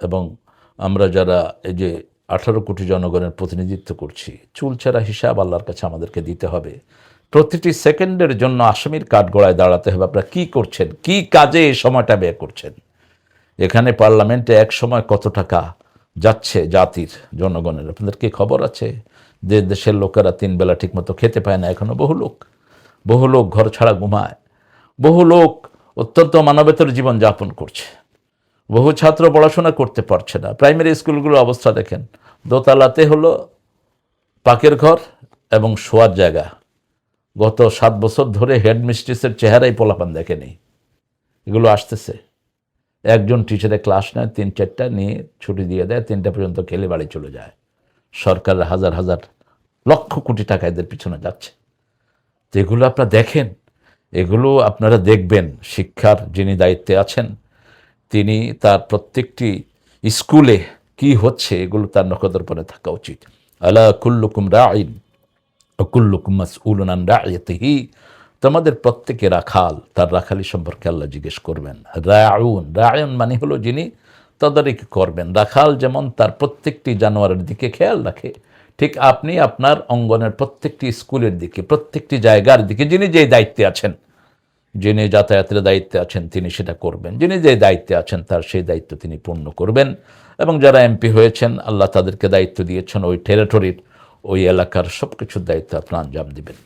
এবং আমরা যারা এই যে 18 কোটি জনগণের প্রতিনিধিত্ব করছি, চুলচেরা হিসাব আল্লাহর কাছে আমাদেরকে দিতে হবে। প্রতিটি সেকেন্ডের জন্য আসামির কাঠগড়ায় দাঁড়াতে হবে। আপনারা কী করছেন, কী কাজে এই সময়টা ব্যয় করছেন? এখানে পার্লামেন্টে এক সময় কত টাকা যাচ্ছে জাতির, জনগণের, আপনাদের কি খবর আছে? যে দেশের লোকেরা 3 বেলা ঠিকমতো খেতে পায় না, এখনও বহু লোক ঘর ছাড়া ঘুমায়, বহু লোক অত্যন্ত মানবেতর জীবন যাপন করছে, বহু ছাত্র পড়াশোনা করতে পারছে না। প্রাইমারি স্কুলগুলোর অবস্থা দেখেন, দোতলাতে হলো পাকের ঘর এবং শোয়ার জায়গা। গত 7 বছর ধরে হেডমিস্ট্রেসের চেহারাই পোলাপান দেখেনি। এগুলো আসতেছে, একজন টিচারে ক্লাস নেয়, 3-4টা নিয়ে ছুটি দিয়ে দেয়, 3টা পর্যন্ত খেলে বাড়ি চলে যায়। সরকারের হাজার হাজার লক্ষ কোটি টাকা এদের পিছনে যাচ্ছে। তো এগুলো আপনারা দেখেন, এগুলো আপনারা দেখবেন। শিক্ষার যিনি দায়িত্বে আছেন তিনি তার প্রত্যেকটি স্কুলে কি হচ্ছে এগুলো তার নখদর্পণে থাকা উচিত। আলা কুল্লুকুম রাঈন ওয়া কুল্লুকুম মাসউলুন আন রাইয়াতিহি, তোমাদের প্রত্যেকে রাখাল, তার রাখালি সম্পর্কে আল্লাহ জিজ্ঞেস করবেন। রাউন মানে হলো যিনি তদারকি করবেন। রাখাল যেমন তার প্রত্যেকটি জানোয়ারের দিকে খেয়াল রাখে, ঠিক আপনি আপনার অঙ্গনের প্রত্যেকটি স্কুলের দিকে, প্রত্যেকটি জায়গার দিকে যিনি যে দায়িত্বে আছেন, যিনি যাতায়াতের দায়িত্বে আছেন তিনি সেটা করবেন, যিনি যে দায়িত্বে আছেন তার সেই দায়িত্ব তিনি পূর্ণ করবেন। এবং যারা এমপি হয়েছেন আল্লাহ তাদেরকে দায়িত্ব দিয়েছেন, ওই টেরিটরির, ওই এলাকার সব কিছুর দায়িত্ব আপনারা আঞ্জাম দিবেন।